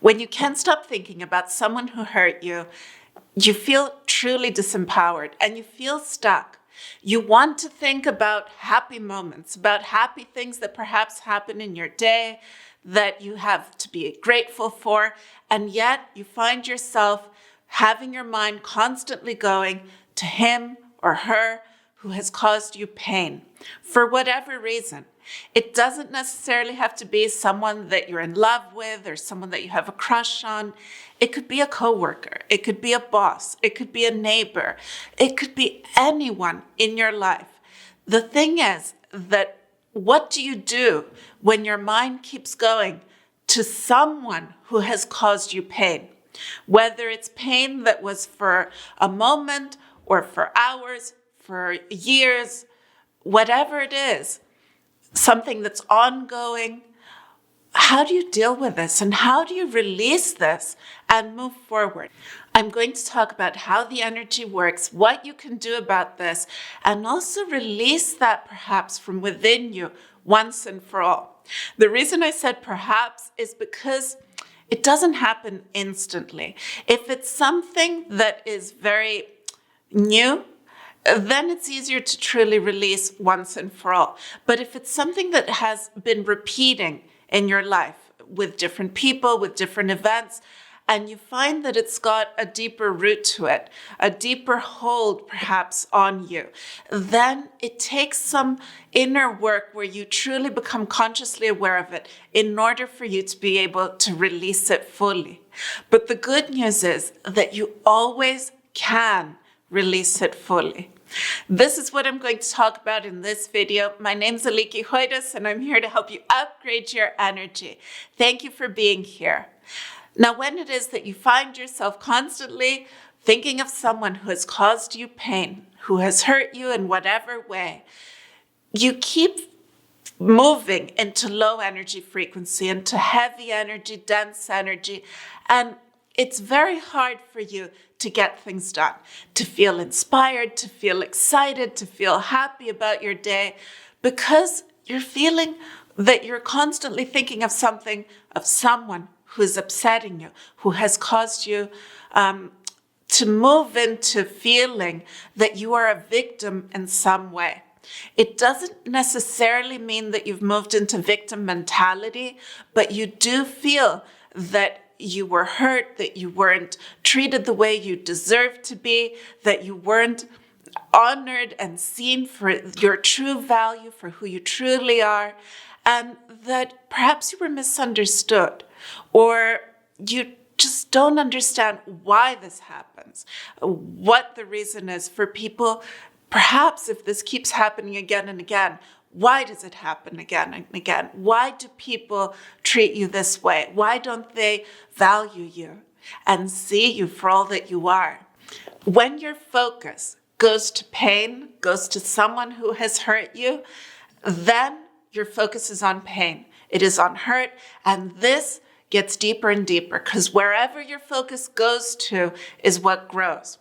When you can't stop thinking about someone who hurt you, you feel truly disempowered and you feel stuck. You want to think about happy moments, about happy things that perhaps happen in your day that you have to be grateful for, and yet you find yourself having your mind constantly going to him or her who has caused you pain for whatever reason. It doesn't necessarily have to be someone that you're in love with or someone that you have a crush on. It could be a coworker. It could be a boss. It could be a neighbor. It could be anyone in your life. The thing is that what do you do when your mind keeps going to someone who has caused you pain? Whether it's pain that was for a moment or for hours, for years, whatever it is, something that's ongoing. How do you deal with this and how do you release this and move forward? I'm going to talk about how the energy works, what you can do about this, and also release that perhaps from within you once and for all. The reason I said perhaps is because it doesn't happen instantly. If it's something that is very new, then it's easier to truly release once and for all. But if it's something that has been repeating in your life with different people, with different events, and you find that it's got a deeper root to it, a deeper hold perhaps on you, then it takes some inner work where you truly become consciously aware of it in order for you to be able to release it fully. But the good news is that you always can release it fully. This is what I'm going to talk about in this video. My name is Aliki Hoidas, and I'm here to help you upgrade your energy. Thank you for being here. Now, when it is that you find yourself constantly thinking of someone who has caused you pain, who has hurt you in whatever way, you keep moving into low energy frequency, into heavy energy, dense energy, and it's very hard for you to get things done, to feel inspired, to feel excited, to feel happy about your day, because you're feeling that you're constantly thinking of something, of someone who's upsetting you, who has caused you to move into feeling that you are a victim in some way. It doesn't necessarily mean that you've moved into victim mentality, but you do feel that you were hurt, that you weren't treated the way you deserved to be, that you weren't honored and seen for your true value, for who you truly are, and that perhaps you were misunderstood, or you just don't understand why this happens, what the reason is for people. Perhaps if this keeps happening again and again, why does it happen again and again? Why do people treat you this way? Why don't they value you and see you for all that you are? When your focus goes to pain, goes to someone who has hurt you, then your focus is on pain. It is on hurt, and this gets deeper and deeper because wherever your focus goes to is what grows.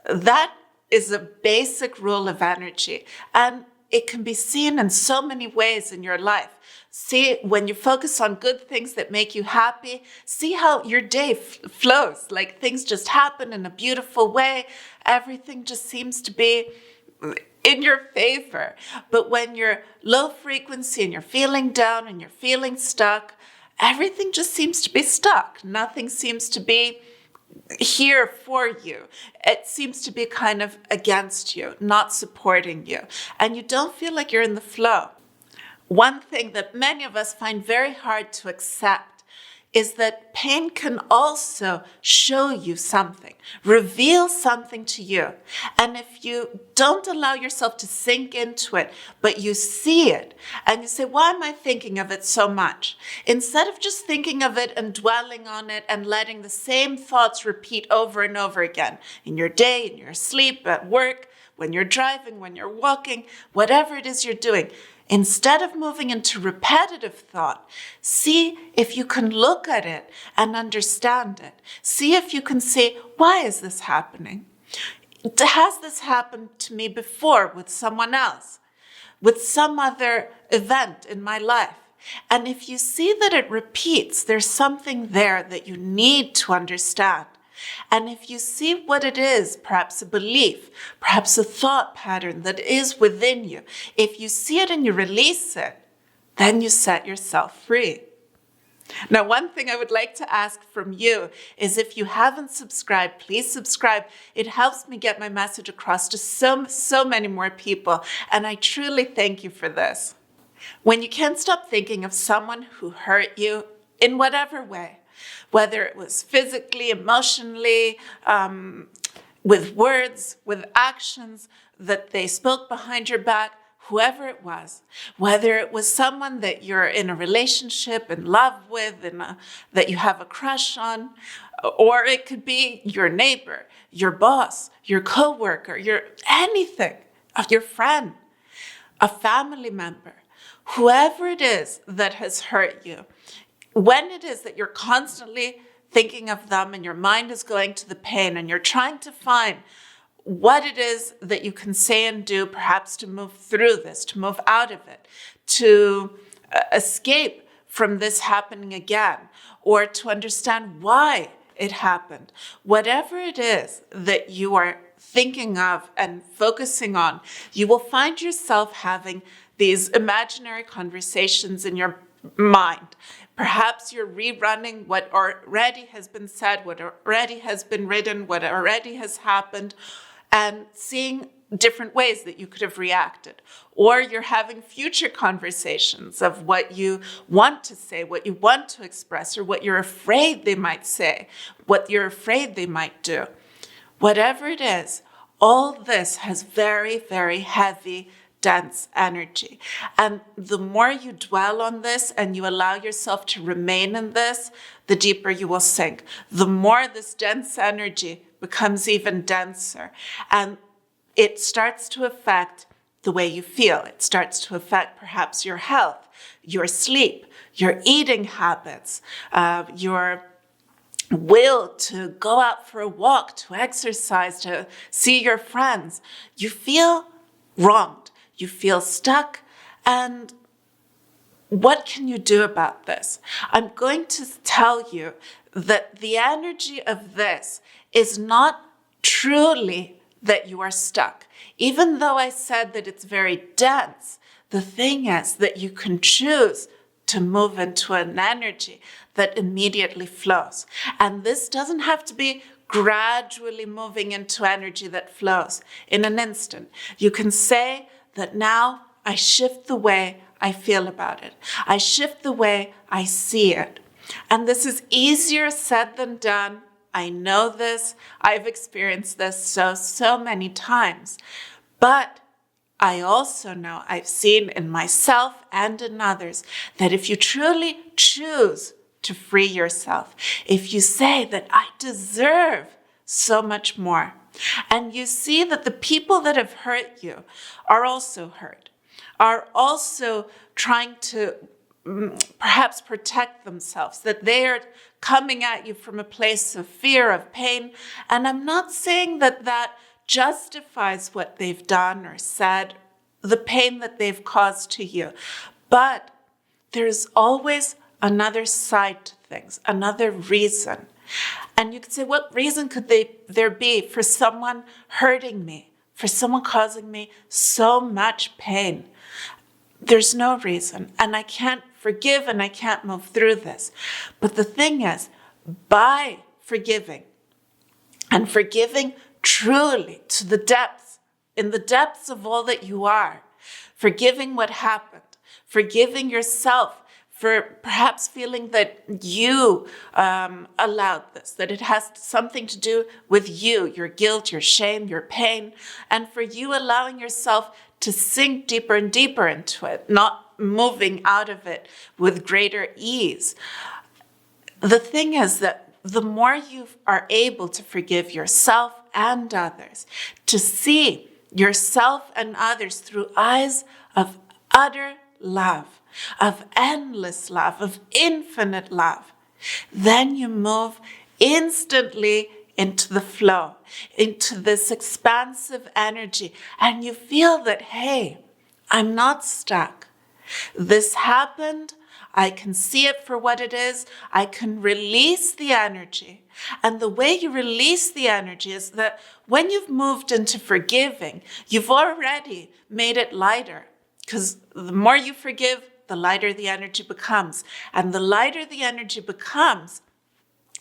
That is a basic rule of energy, and it can be seen in so many ways in your life. See, when you focus on good things that make you happy, see how your day flows, like things just happen in a beautiful way. Everything just seems to be in your favor. But when you're low frequency and you're feeling down and you're feeling stuck, everything just seems to be stuck. Nothing seems to be here for you. It seems to be kind of against you, not supporting you, and you don't feel like you're in the flow. One thing that many of us find very hard to accept is that pain can also show you something, reveal something to you. And if you don't allow yourself to sink into it, but you see it and you say, why am I thinking of it so much? Instead of just thinking of it and dwelling on it and letting the same thoughts repeat over and over again in your day, in your sleep, at work, when you're driving, when you're walking, whatever it is you're doing, instead of moving into repetitive thought, see if you can look at it and understand it. See if you can say, why is this happening? Has this happened to me before with someone else, with some other event in my life? And if you see that it repeats, there's something there that you need to understand. And if you see what it is, perhaps a belief, perhaps a thought pattern that is within you, if you see it and you release it, then you set yourself free. Now, one thing I would like to ask from you is if you haven't subscribed, please subscribe. It helps me get my message across to so many more people. And I truly thank you for this. When you can't stop thinking of someone who hurt you in whatever way, whether it was physically, emotionally, with words, with actions that they spoke behind your back, whoever it was, whether it was someone that you're in a relationship, in love with, that you have a crush on, or it could be your neighbor, your boss, your coworker, anything, your friend, a family member, whoever it is that has hurt you, when it is that you're constantly thinking of them and your mind is going to the pain and you're trying to find what it is that you can say and do, perhaps to move through this, to move out of it, to escape from this happening again, or to understand why it happened. Whatever it is that you are thinking of and focusing on, you will find yourself having these imaginary conversations in your mind. Perhaps you're rerunning what already has been said, what already has been written, what already has happened, and seeing different ways that you could have reacted. Or you're having future conversations of what you want to say, what you want to express, or what you're afraid they might say, what you're afraid they might do. Whatever it is, all this has very, very heavy, dense energy. And the more you dwell on this and you allow yourself to remain in this, the deeper you will sink. The more this dense energy becomes even denser. And it starts to affect the way you feel. It starts to affect perhaps your health, your sleep, your eating habits, your will to go out for a walk, to exercise, to see your friends. You feel wronged. You feel stuck. And what can you do about this? I'm going to tell you that the energy of this is not truly that you are stuck. Even though I said that it's very dense, the thing is that you can choose to move into an energy that immediately flows. And this doesn't have to be gradually moving into energy that flows in an instant. You can say that now I shift the way I feel about it. I shift the way I see it. And this is easier said than done. I know this. I've experienced this so many times. But I also know, I've seen in myself and in others, that if you truly choose to free yourself, if you say that I deserve so much more, and you see that the people that have hurt you are also hurt, are also trying to perhaps protect themselves, that they are coming at you from a place of fear, of pain. And I'm not saying that that justifies what they've done or said, the pain that they've caused to you. But there's always another side to things, another reason. And you could say, what reason could there be for someone hurting me, for someone causing me so much pain? There's no reason. And I can't forgive and I can't move through this. But the thing is, by forgiving, and forgiving truly to the depths, in the depths of all that you are, forgiving what happened, forgiving yourself for perhaps feeling that you allowed this, that it has something to do with you, your guilt, your shame, your pain, and for you allowing yourself to sink deeper and deeper into it, not moving out of it with greater ease. The thing is that the more you are able to forgive yourself and others, to see yourself and others through eyes of utter love, of endless love, of infinite love, then you move instantly into the flow, into this expansive energy, and you feel that, hey, I'm not stuck. This happened. I can see it for what it is. I can release the energy. And the way you release the energy is that when you've moved into forgiving, you've already made it lighter. Because the more you forgive, the lighter the energy becomes. And the lighter the energy becomes,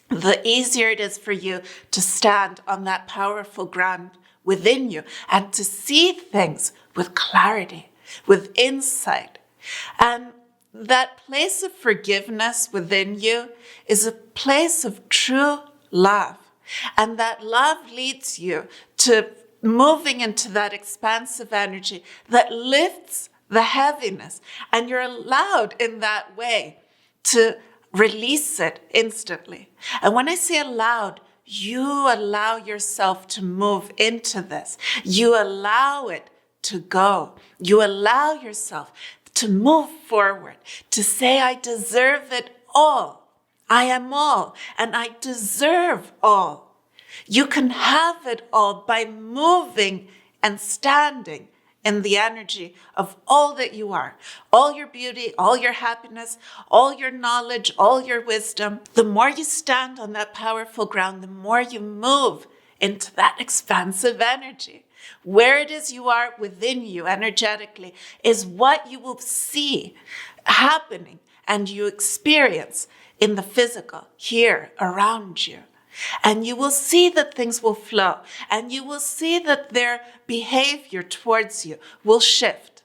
the easier it is for you to stand on that powerful ground within you and to see things with clarity, with insight. And that place of forgiveness within you is a place of true love. And that love leads you to moving into that expansive energy that lifts the heaviness. And you're allowed in that way to release it instantly. And when I say allowed, you allow yourself to move into this. You allow it to go. You allow yourself to move forward, to say, I deserve it all. I am all, and I deserve all. You can have it all by moving and standing in the energy of all that you are, all your beauty, all your happiness, all your knowledge, all your wisdom. The more you stand on that powerful ground, the more you move into that expansive energy. Where it is you are within you energetically is what you will see happening and you experience in the physical here around you. And you will see that things will flow, and you will see that their behavior towards you will shift.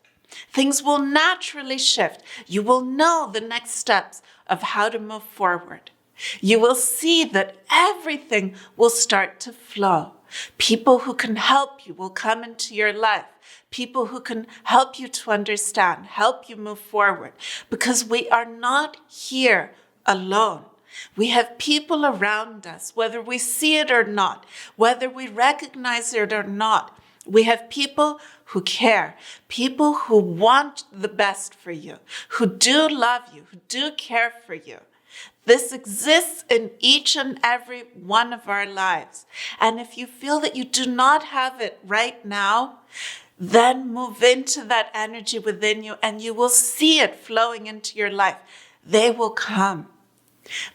Things will naturally shift. You will know the next steps of how to move forward. You will see that everything will start to flow. People who can help you will come into your life. People who can help you to understand, help you move forward, because we are not here alone. We have people around us, whether we see it or not, whether we recognize it or not. We have people who care, people who want the best for you, who do love you, who do care for you. This exists in each and every one of our lives. And if you feel that you do not have it right now, then move into that energy within you and you will see it flowing into your life. They will come.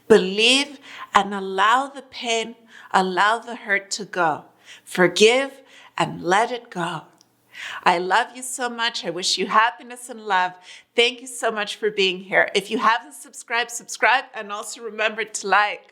Believe and allow the pain, allow the hurt to go. Forgive and let it go. I love you so much. I wish you happiness and love. Thank you so much for being here. If you haven't subscribed, subscribe and also remember to like.